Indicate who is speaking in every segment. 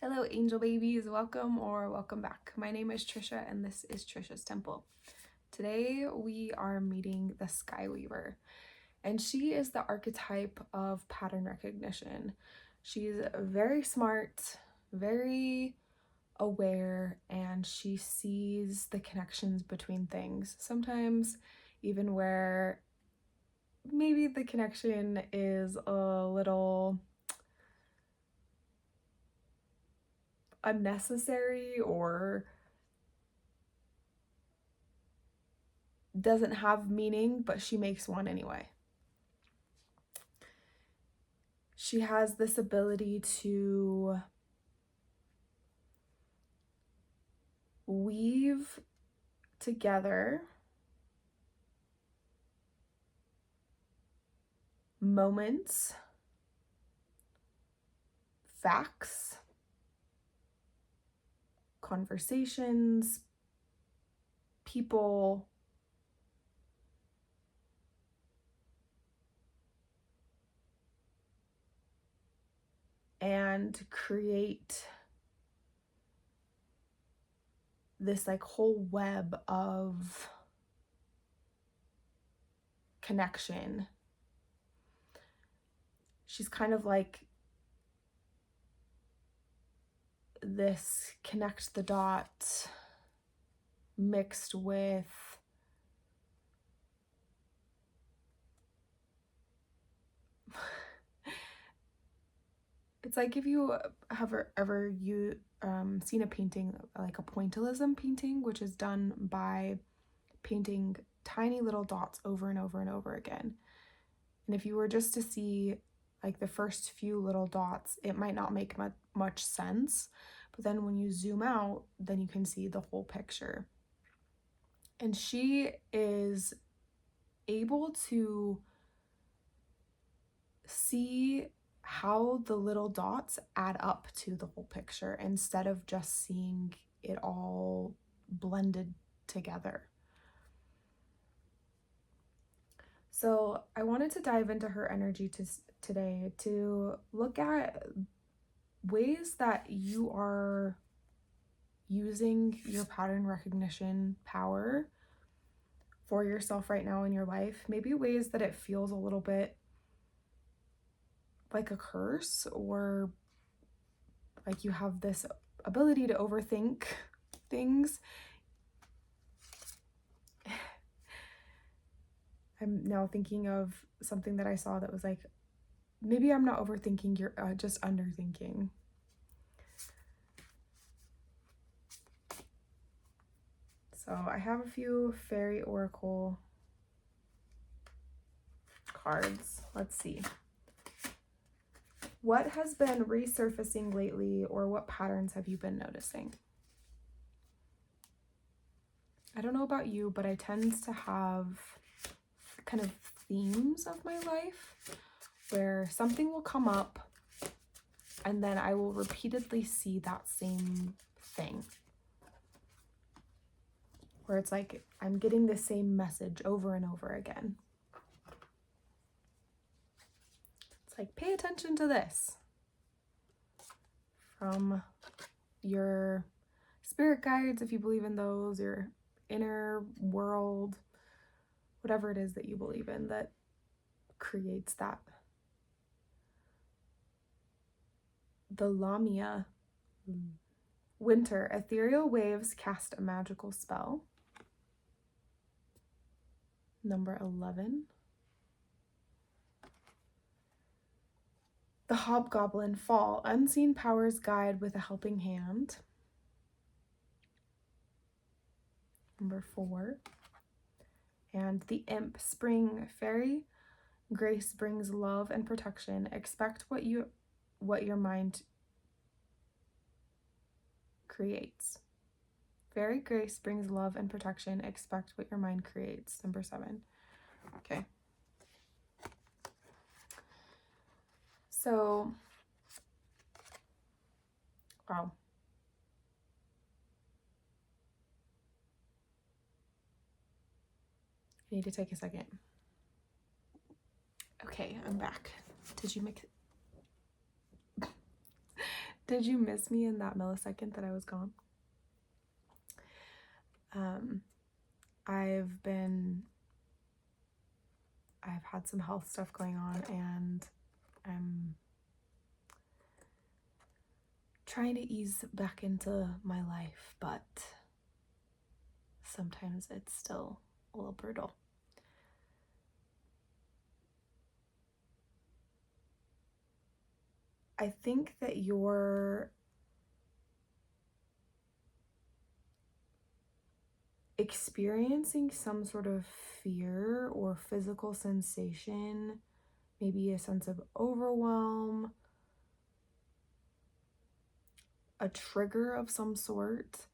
Speaker 1: Hello angel babies, welcome or welcome back. My name is Trisha and this is Trisha's Temple. Today we are meeting the Skyweaver, and she is the archetype of pattern recognition. She's very smart, very aware, and she sees the connections between things. Sometimes even where maybe the connection is a little unnecessary or doesn't have meaning, but she makes one anyway. She has this ability to weave together moments, facts, conversations, people, and create this like whole web of connection. She's kind of like this connect the dots mixed with it's like if you have ever seen a painting, like a pointillism painting, which is done by painting tiny little dots over and over and over again. And if you were just to see like the first few little dots, it might not make much sense. But then when you zoom out, then you can see the whole picture. And she is able to see how the little dots add up to the whole picture instead of just seeing it all blended together. So I wanted to dive into her energy today to look at ways that you are using your pattern recognition power for yourself right now in your life. Maybe ways that it feels a little bit like a curse, or like you have this ability to overthink things. I'm now thinking of something that I saw that was like, maybe I'm not overthinking, you're just underthinking. So I have a few Faerie Oracle cards. Let's see. What has been resurfacing lately, or what patterns have you been noticing? I don't know about you, but I tend to have kind of themes of my life where something will come up and then I will repeatedly see that same thing. Where it's like I'm getting the same message over and over again. It's like, pay attention to this. From your spirit guides, if you believe in those, your inner world, whatever it is that you believe in that creates that. The Lamia. Winter. Ethereal waves cast a magical spell. Number 11. The Hobgoblin. Fall. Unseen powers guide with a helping hand. Number 4. And the Imp. Spring. Fairy. Grace brings love and protection. Expect what your mind creates. Fairy grace brings love and protection. Expect what your mind creates. Number 7. Okay. So, wow. I need to take a second. Okay, I'm back. Did you miss me in that millisecond that I was gone? I've had some health stuff going on, and I'm trying to ease back into my life, but sometimes it's still a little brutal. I think that you're experiencing some sort of fear or physical sensation, maybe a sense of overwhelm, a trigger of some sort,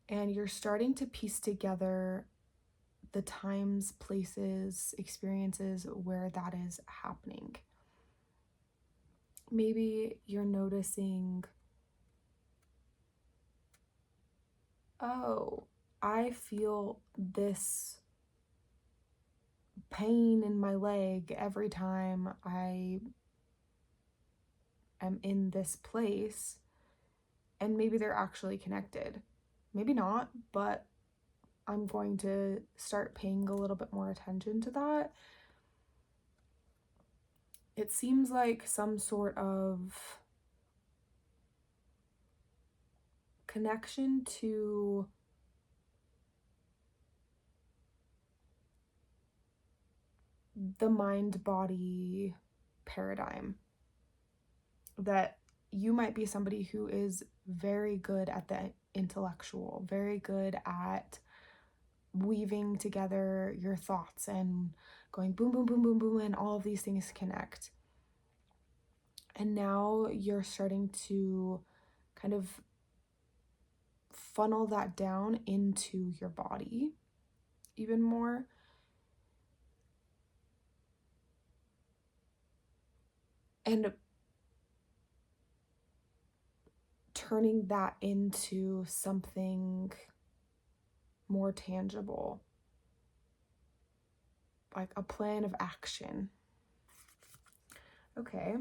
Speaker 1: and you're starting to piece together the times, places, experiences where that is happening. Maybe you're noticing, oh, I feel this pain in my leg every time I am in this place, and maybe they're actually connected. Maybe not, but I'm going to start paying a little bit more attention to that. It seems like some sort of connection to the mind-body paradigm, that you might be somebody who is very good at the intellectual, very good at weaving together your thoughts and going boom, boom, boom, boom, boom, and all of these things connect. And now you're starting to kind of funnel that down into your body even more. And turning that into something more tangible, like a plan of action. Okay,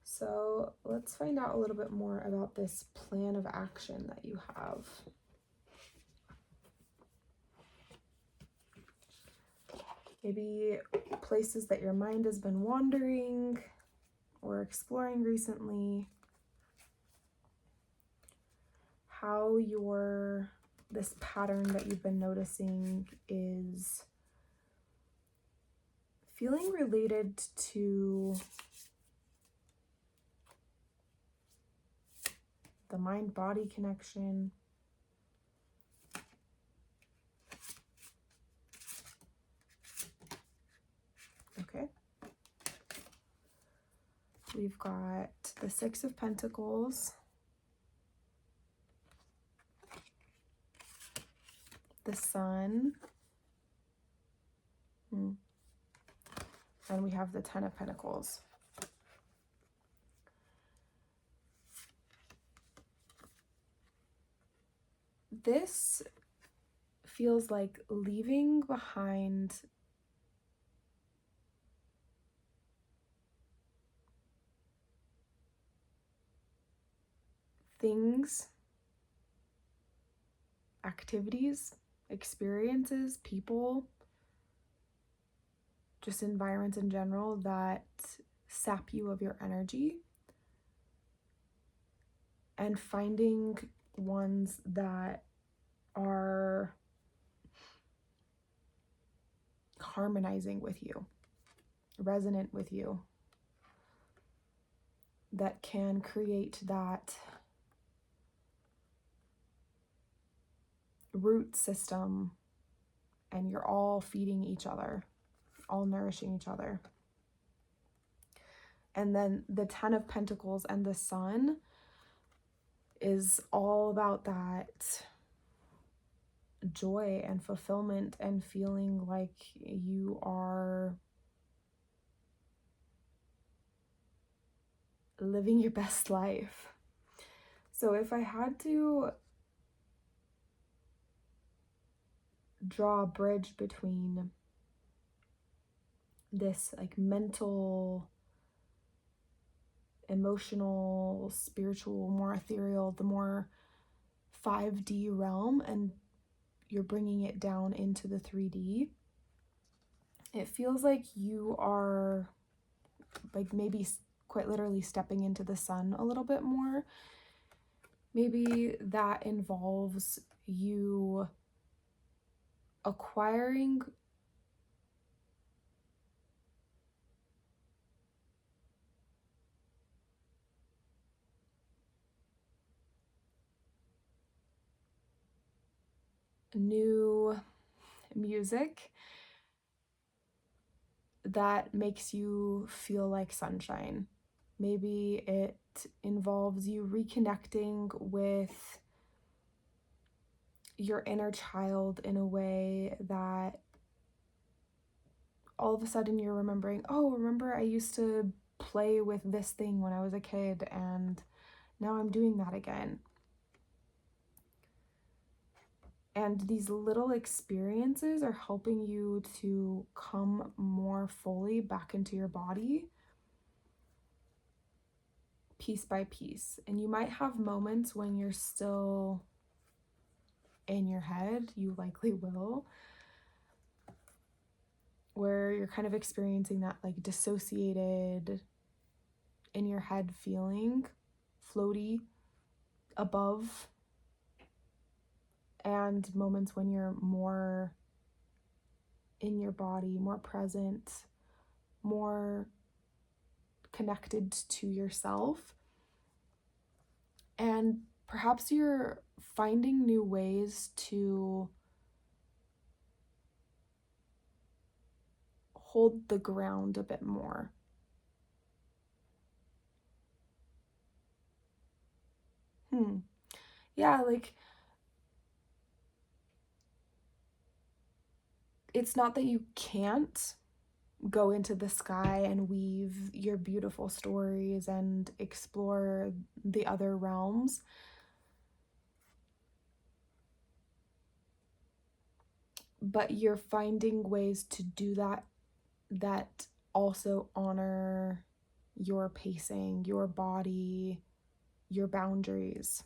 Speaker 1: so let's find out a little bit more about this plan of action that you have. Maybe places that your mind has been wandering or exploring recently. How this pattern that you've been noticing is feeling related to the mind-body connection. Okay. We've got the Six of Pentacles, the Sun, and we have the Ten of Pentacles. This feels like leaving behind things, activities, experiences, people, just environments in general that sap you of your energy, and finding ones that are harmonizing with you, resonant with you, that can create that root system, and you're all feeding each other, all nourishing each other. And then the Ten of Pentacles and the Sun is all about that joy and fulfillment and feeling like you are living your best life. So if I had to draw a bridge between this like mental emotional, spiritual, more ethereal, the more 5D realm, and you're bringing it down into the 3D. It feels like you are like maybe quite literally stepping into the sun a little bit more. Maybe that involves you acquiring new music that makes you feel like sunshine. Maybe it involves you reconnecting with your inner child in a way that all of a sudden you're remembering, oh, remember I used to play with this thing when I was a kid and now I'm doing that again. And these little experiences are helping you to come more fully back into your body, piece by piece. And you might have moments when you're still in your head, you likely will, where you're kind of experiencing that like dissociated in your head feeling, floaty, above, and moments when you're more in your body, more present, more connected to yourself. And perhaps you're finding new ways to hold the ground a bit more. Yeah, like it's not that you can't go into the sky and weave your beautiful stories and explore the other realms. But you're finding ways to do that also honor your pacing, your body, your boundaries.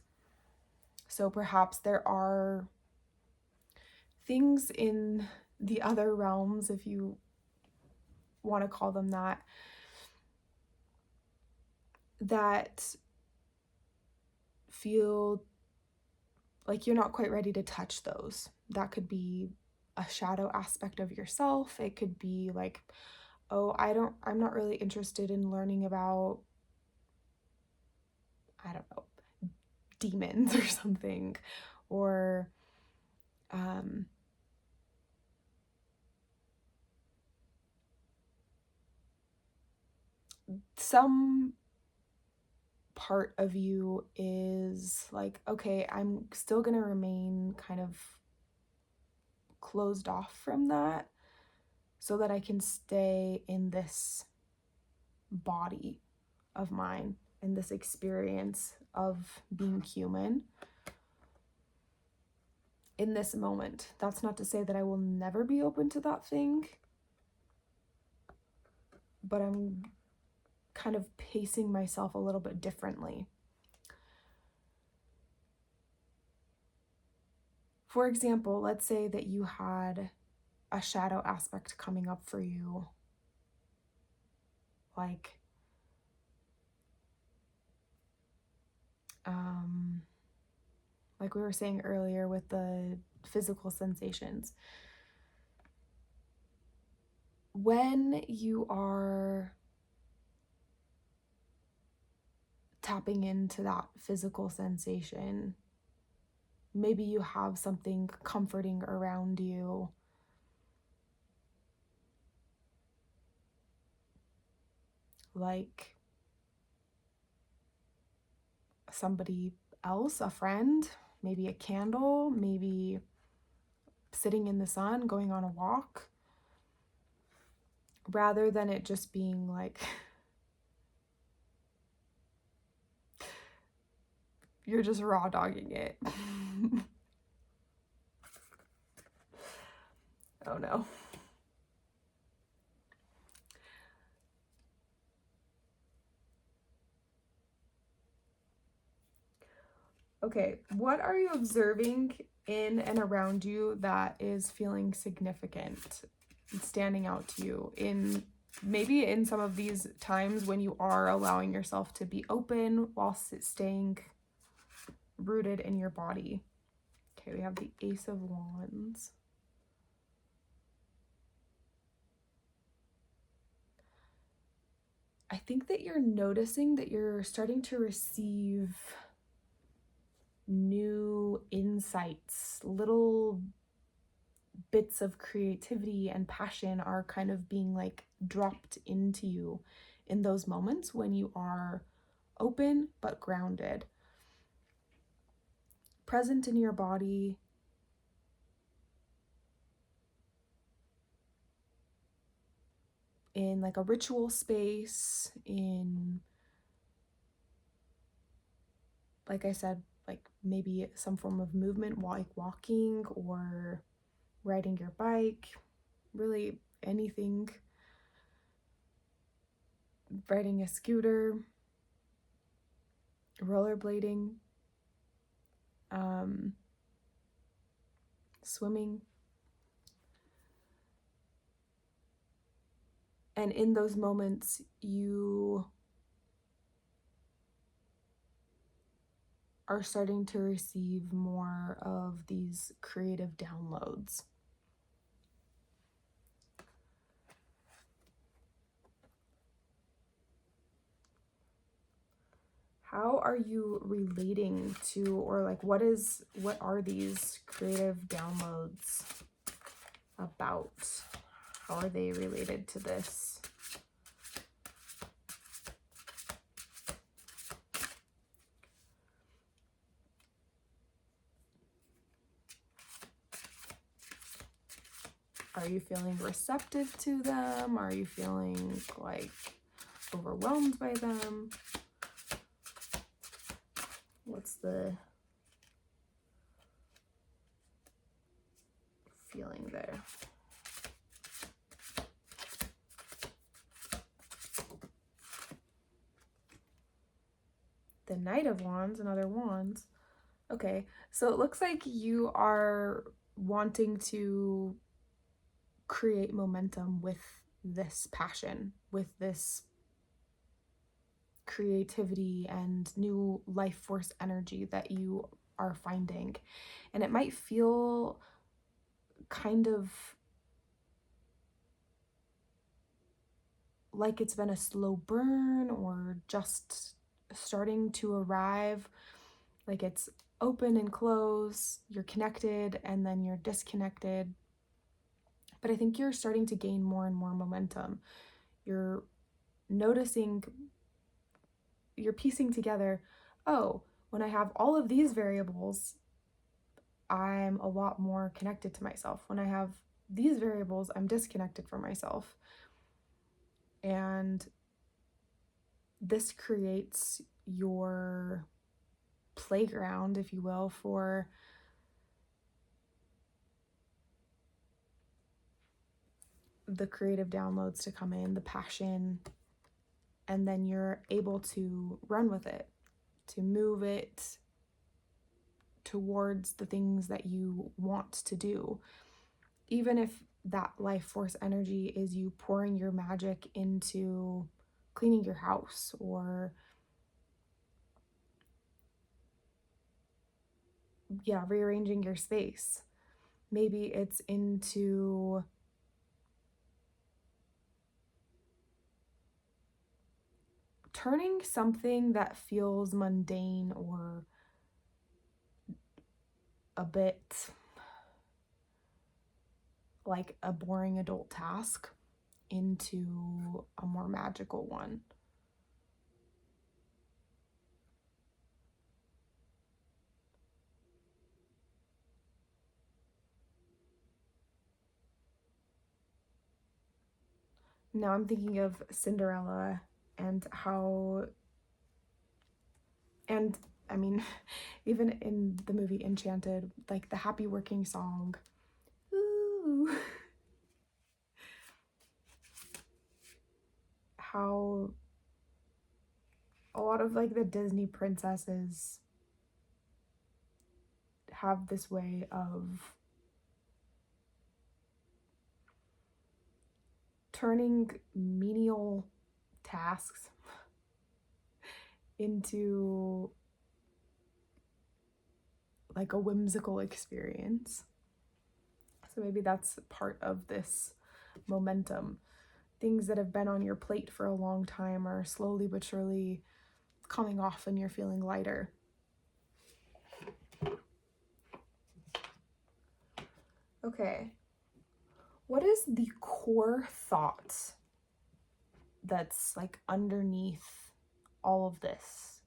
Speaker 1: So perhaps there are things in the other realms, if you want to call them that, that feel like you're not quite ready to touch those. That could be a shadow aspect of yourself. It could be like, oh, I'm not really interested in learning about, I don't know, demons or something, or some part of you is like, okay, I'm still gonna remain kind of closed off from that so that I can stay in this body of mine, in this experience of being human in this moment. That's not to say that I will never be open to that thing, but I'm kind of pacing myself a little bit differently. For example, let's say that you had a shadow aspect coming up for you, like we were saying earlier with the physical sensations. When you are tapping into that physical sensation, maybe you have something comforting around you, like somebody else, a friend, maybe a candle, maybe sitting in the sun, going on a walk, rather than it just being like you're just raw dogging it. Oh no. Okay, what are you observing in and around you that is feeling significant and standing out to you in maybe in some of these times when you are allowing yourself to be open while staying rooted in your body? Okay, we have the Ace of Wands. I think that you're noticing that you're starting to receive new insights, little bits of creativity and passion are kind of being like dropped into you in those moments when you are open but grounded, present in your body, in like a ritual space, in, like I said, like maybe some form of movement, like walking or riding your bike, really anything, riding a scooter, rollerblading, swimming. And in those moments, you are starting to receive more of these creative downloads. How are you relating to, or like what are these creative downloads about? How are they related to this? Are you feeling receptive to them? Are you feeling like overwhelmed by them? What's the feeling there? The Knight of Wands, another Wands. Okay, so it looks like you are wanting to create momentum with this passion, with this creativity and new life force energy that you are finding. And it might feel kind of like it's been a slow burn or just starting to arrive, like it's open and close, you're connected and then you're disconnected. But I think you're starting to gain more and more momentum. You're noticing, you're piecing together, oh, when I have all of these variables, I'm a lot more connected to myself. When I have these variables, I'm disconnected from myself. And this creates your playground, if you will, for the creative downloads to come in, the passion, and then you're able to run with it, to move it towards the things that you want to do. Even if that life force energy is you pouring your magic into cleaning your house or rearranging your space. Maybe it's into turning something that feels mundane or a bit like a boring adult task into a more magical one. Now I'm thinking of Cinderella and how, and I mean, even in the movie Enchanted, like the happy working song. Ooh. How a lot of like the Disney princesses have this way of turning menial tasks into like a whimsical experience. So maybe that's part of this momentum. Things that have been on your plate for a long time are slowly but surely coming off and you're feeling lighter. Okay. What is the core thought that's like underneath all of this?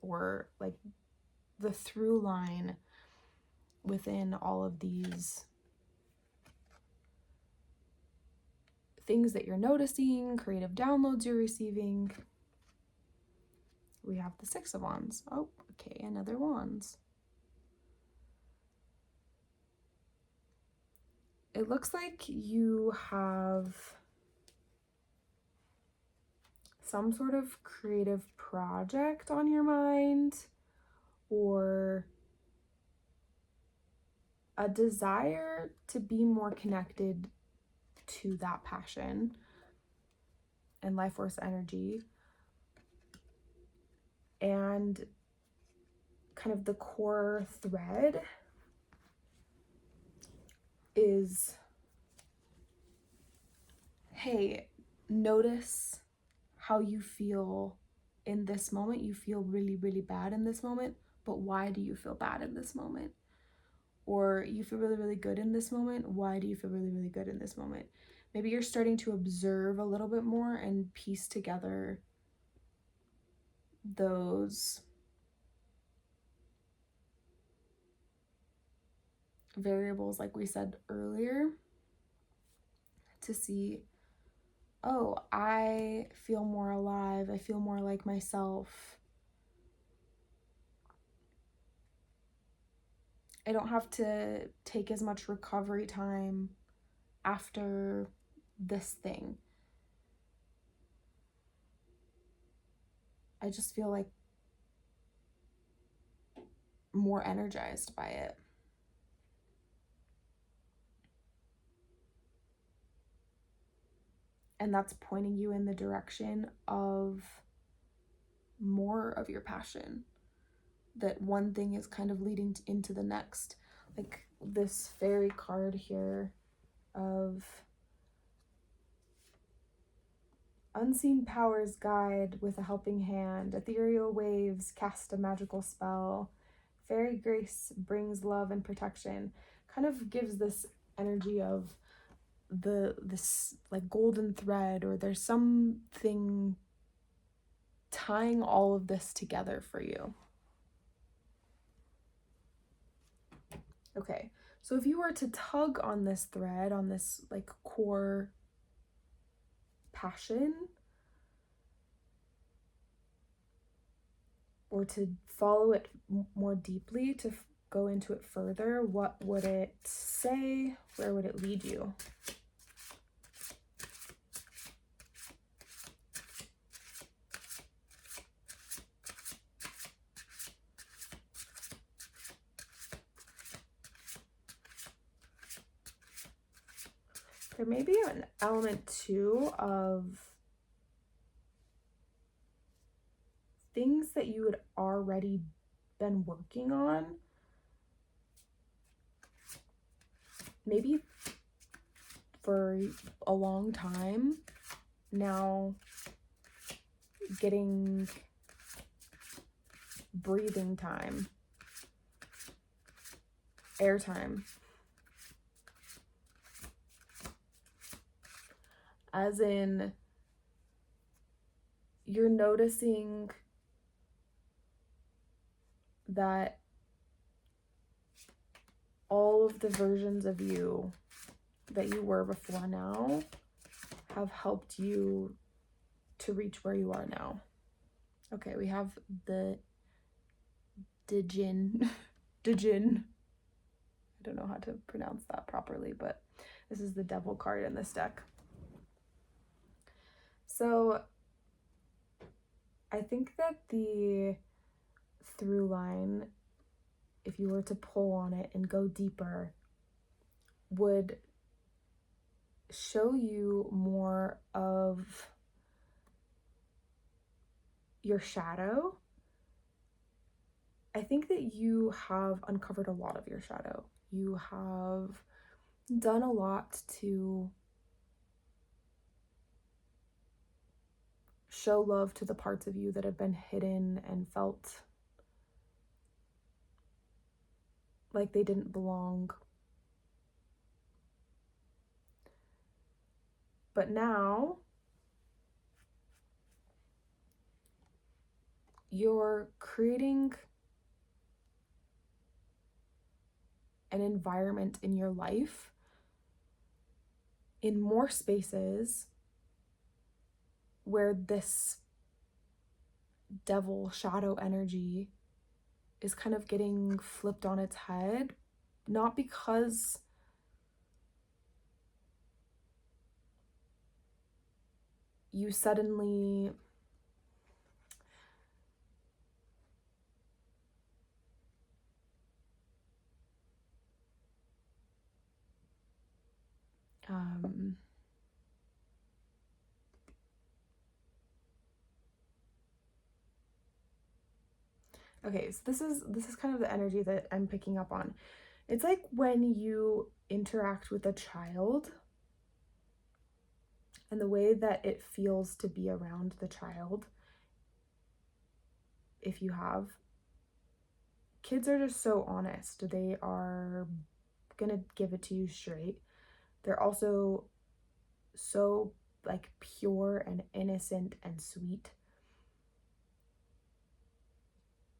Speaker 1: Or like the through line within all of these things that you're noticing, creative downloads you're receiving? We have the Six of Wands. Oh, okay, another Wands. It looks like you have some sort of creative project on your mind, or a desire to be more connected to that passion and life force energy. And kind of the core thread is, hey, notice how you feel in this moment. You feel really, really bad in this moment, but why do you feel bad in this moment? Or you feel really, really good in this moment. Why do you feel really, really good in this moment? Maybe you're starting to observe a little bit more and piece together those variables, like we said earlier, to see, oh, I feel more alive. I feel more like myself. I don't have to take as much recovery time after this thing. I just feel like more energized by it. And that's pointing you in the direction of more of your passion. That one thing is kind of leading into the next. Like this Faerie card here of unseen powers guide with a helping hand. Ethereal waves cast a magical spell. Fairy grace brings love and protection. Kind of gives this energy of this like golden thread, or there's something tying all of this together for you. Okay, so if you were to tug on this thread, on this like core passion, or to follow it more deeply, to go into it further, what would it say? Where would it lead you? There may be an element too of things that you had already been working on, maybe for a long time now, getting breathing time, airtime. As in, you're noticing that all of the versions of you that you were before now have helped you to reach where you are now. Okay, we have the Dijin. Dijin. I don't know how to pronounce that properly, but this is the Devil card in this deck. So I think that the through line if you were to pull on it and go deeper, would show you more of your shadow. I think that you have uncovered a lot of your shadow. You have done a lot to show love to the parts of you that have been hidden and felt like they didn't belong. But now you're creating an environment in your life, in more spaces, where this devil shadow energy is kind of getting flipped on its head, not because you suddenly okay, so this is kind of the energy that I'm picking up on. It's like when you interact with a child and the way that it feels to be around the child. If you have kids, are just so honest. They are gonna give it to you straight. They're also so like pure and innocent and sweet.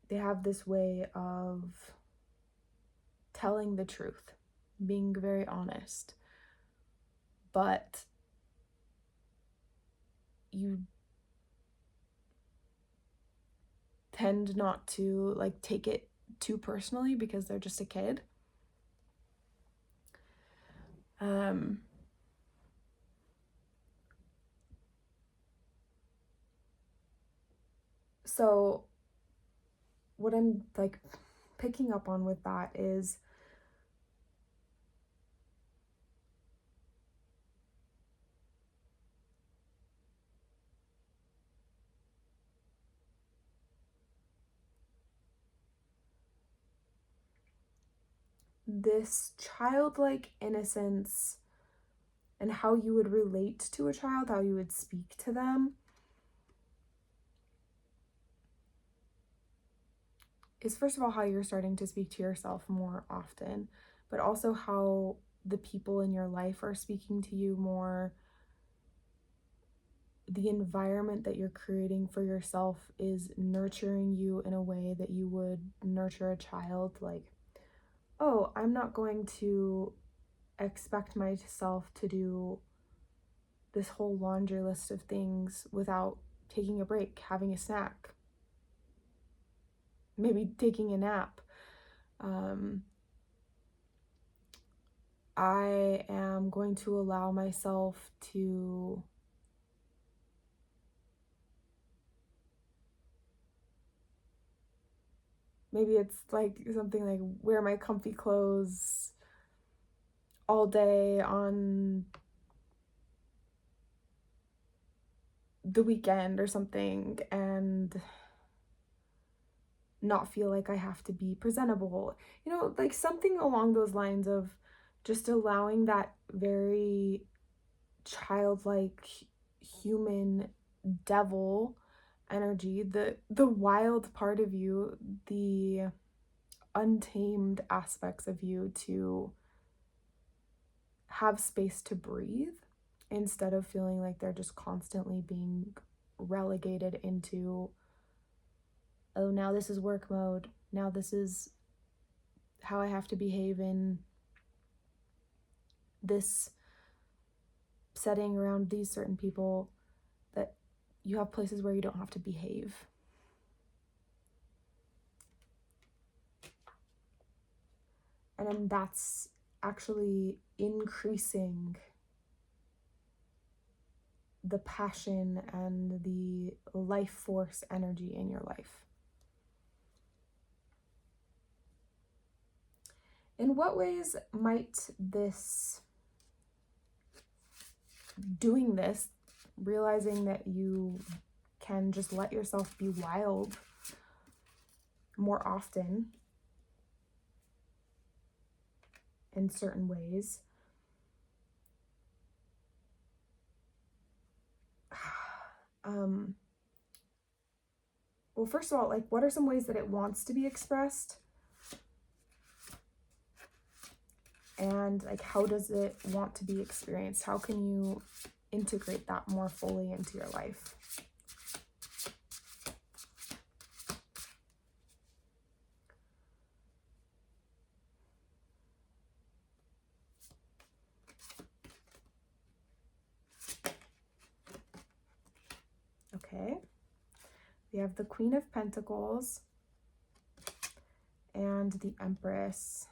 Speaker 1: They have this way of telling the truth, being very honest, but you tend not to like take it too personally because they're just a kid. So what I'm like picking up on with that is this childlike innocence and how you would relate to a child, how you would speak to them, is first of all how you're starting to speak to yourself more often, but also how the people in your life are speaking to you more. The environment that you're creating for yourself is nurturing you in a way that you would nurture a child. Like, oh, I'm not going to expect myself to do this whole laundry list of things without taking a break, having a snack, maybe taking a nap. I am going to allow myself to maybe it's like something like wear my comfy clothes all day on the weekend or something and not feel like I have to be presentable. You know, like something along those lines of just allowing that very childlike human devil energy, the wild part of you, the untamed aspects of you to have space to breathe instead of feeling like they're just constantly being relegated into, oh, now this is work mode, now this is how I have to behave in this setting around these certain people, that you have places where you don't have to behave. And then that's actually increasing the passion and the life force energy in your life. In what ways might doing this, realizing that you can just let yourself be wild more often in certain ways, well, first of all, like, what are some ways that it wants to be expressed? And like, how does it want to be experienced? How can you integrate that more fully into your life? Okay. We have the Queen of Pentacles and the Empress.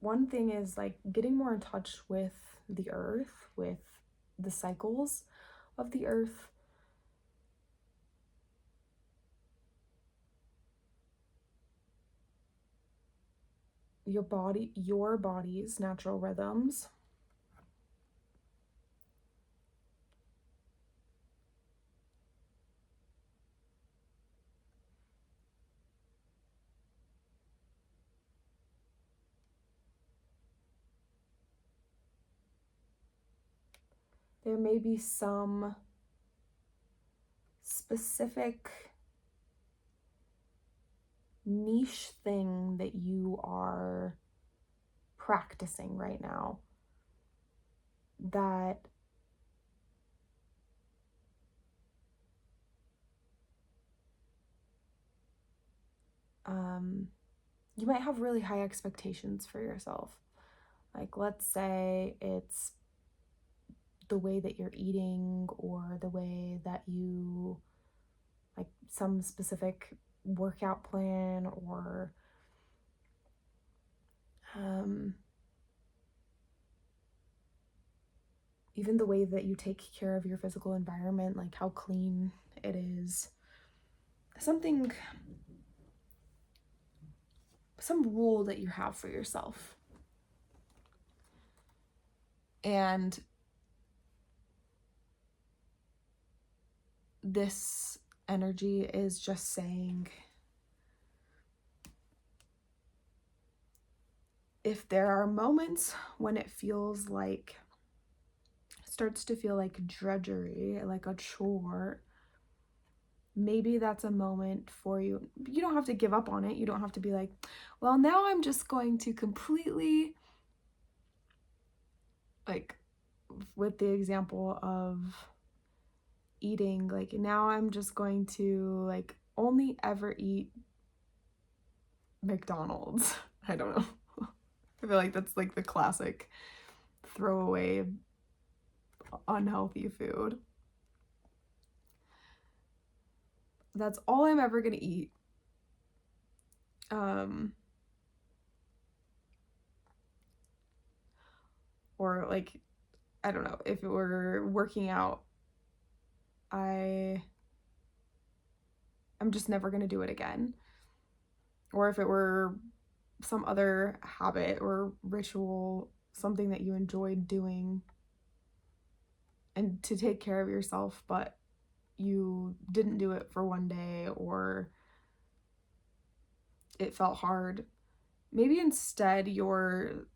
Speaker 1: One thing is like getting more in touch with the earth, with the cycles of the earth. Your body's natural rhythms. There may be some specific niche thing that you are practicing right now that you might have really high expectations for yourself. Like, let's say it's the way that you're eating, or the way that you, like, some specific workout plan, or even the way that you take care of your physical environment, like how clean it is. Some rule that you have for yourself. And this energy is just saying, if there are moments when it starts to feel like drudgery, like a chore, maybe that's a moment for you. You don't have to give up on it. You don't have to be like, well, now I'm just going to completely, like with the example of eating, like now I'm just going to like only ever eat McDonald's. I don't know. I feel like that's like the classic throwaway unhealthy food. That's all I'm ever gonna eat. Or like, I don't know, if it were working out, I'm just never gonna do it again. Or if it were some other habit or ritual, something that you enjoyed doing and to take care of yourself, but you didn't do it for one day, or it felt hard, maybe instead you're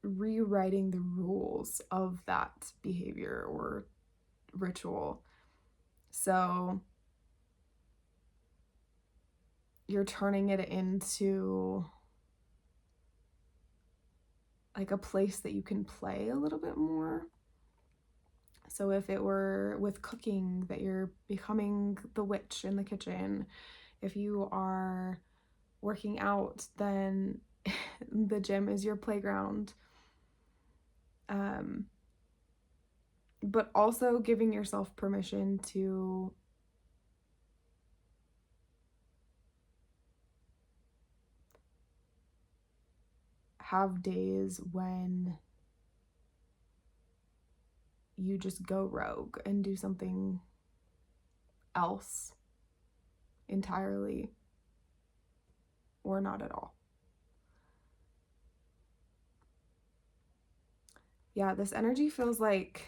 Speaker 1: rewriting the rules of that behavior or ritual. So you're turning it into like a place that you can play a little bit more. So if it were with cooking, that you're becoming the witch in the kitchen. If you are working out, then the gym is your playground. But also giving yourself permission to have days when you just go rogue and do something else entirely or not at all. Yeah, this energy feels like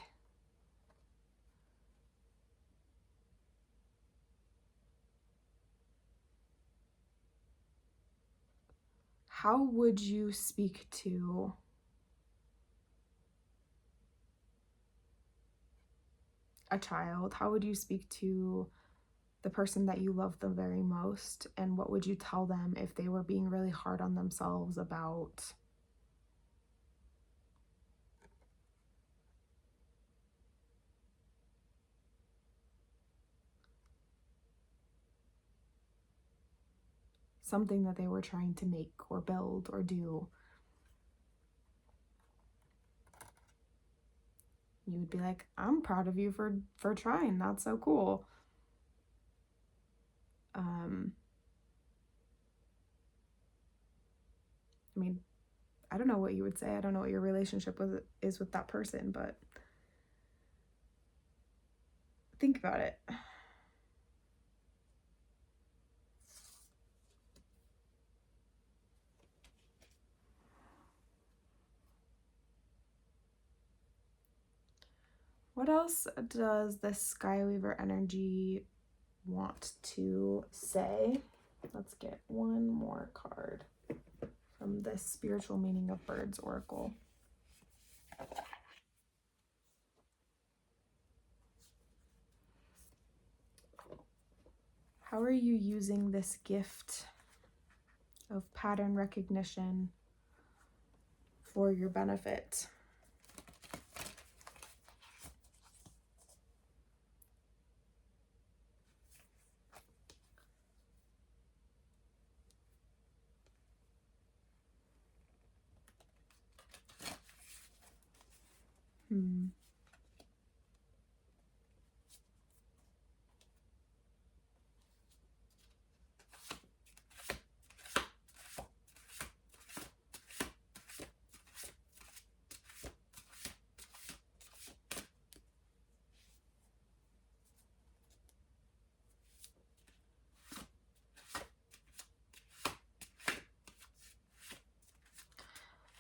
Speaker 1: how would you speak to a child? How would you speak to the person that you love the very most? And what would you tell them if they were being really hard on themselves about something that they were trying to make or build or do? You would be like, I'm proud of you for trying. That's so cool. I mean, I don't know what you would say. I don't know what your relationship is with that person, but think about it. What else does this Skyweaver energy want to say? Let's get one more card from this Spiritual Meaning of Birds Oracle. How are you using this gift of pattern recognition for your benefit?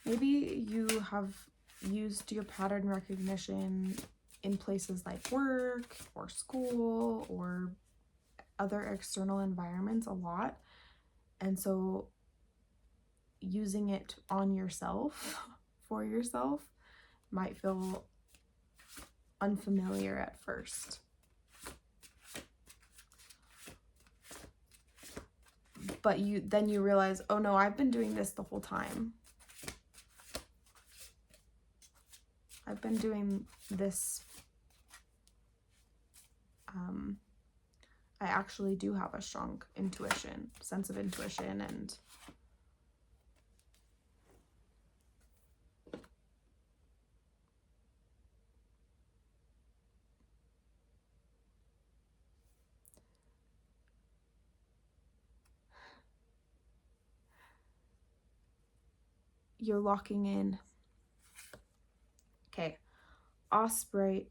Speaker 1: Maybe you have used your pattern recognition in places like work or school or other external environments a lot. And so using it on yourself, for yourself, might feel unfamiliar at first. But then you realize, oh no, I've been doing this the whole time. I've been doing this. I actually do have a strong intuition, sense of intuition, and you're locking in. Okay. Osprey.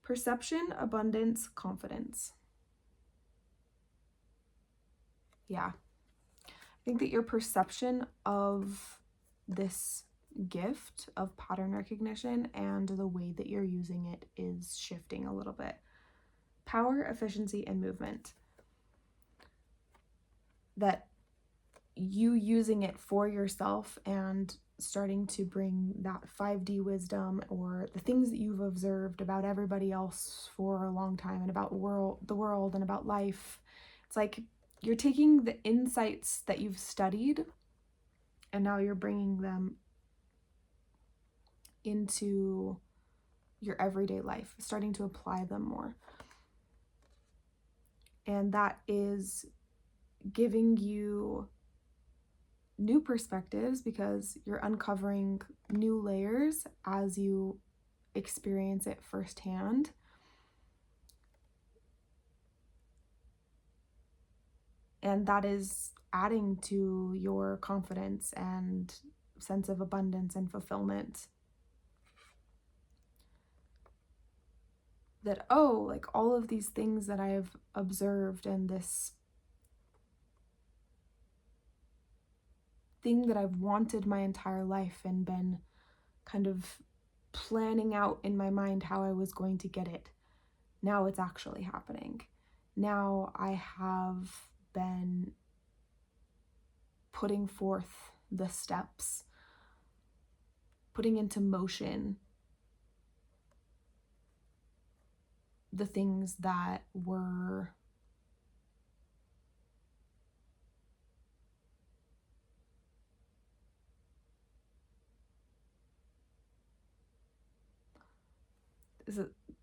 Speaker 1: Perception, abundance, confidence. Yeah. I think that your perception of this gift of pattern recognition and the way that you're using it is shifting a little bit. Power, efficiency, and movement. That you using it for yourself and starting to bring that 5D wisdom or the things that you've observed about everybody else for a long time and about the world and about life. It's like you're taking the insights that you've studied and now you're bringing them into your everyday life, starting to apply them more. And that is giving you new perspectives because you're uncovering new layers as you experience it firsthand. And that is adding to your confidence and sense of abundance and fulfillment. that, oh, like all of these things that I've observed and this thing that I've wanted my entire life and been kind of planning out in my mind how I was going to get it, now it's actually happening. Now I have been putting forth the steps, putting into motion the things that were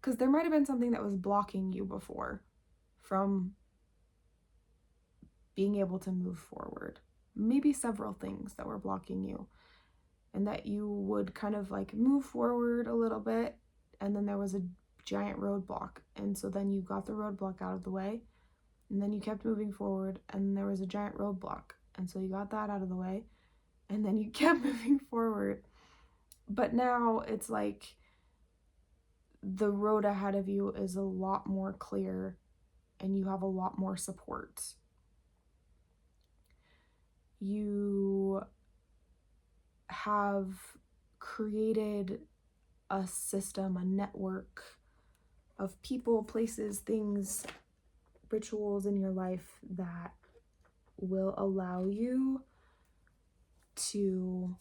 Speaker 1: because there might have been something that was blocking you before from being able to move forward. Maybe several things that were blocking you, and that you would kind of like move forward a little bit, and then there was a giant roadblock. And so then you got the roadblock out of the way, and then you kept moving forward, and there was a giant roadblock. And so you got that out of the way, and then you kept moving forward. But now it's like the road ahead of you is a lot more clear, and you have a lot more support. You have created a system, a network of people, places, things, rituals in your life that will allow you to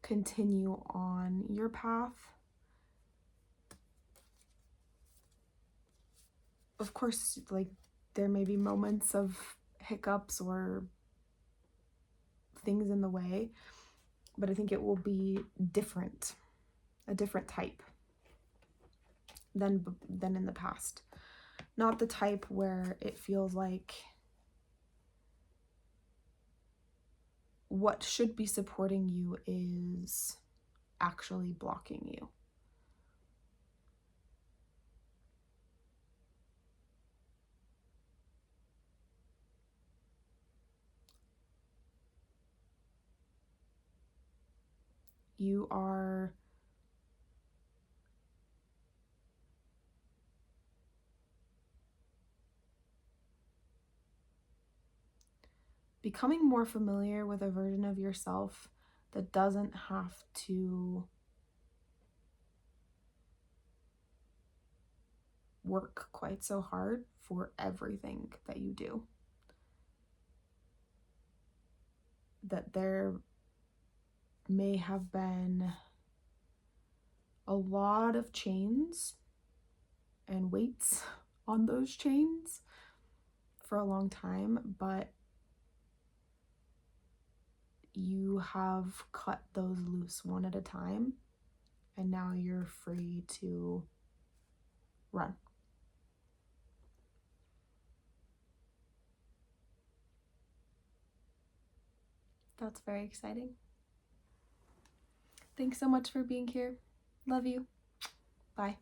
Speaker 1: continue on your path. Of course, like there may be moments of hiccups or things in the way, but I think it will be different, a different type than in the past. Not the type where it feels like what should be supporting you is actually blocking you. You are becoming more familiar with a version of yourself that doesn't have to work quite so hard for everything that you do. That there may have been a lot of chains and weights on those chains for a long time, but you have cut those loose one at a time, and now you're free to run. That's very exciting. Thanks so much for being here. Love you. Bye.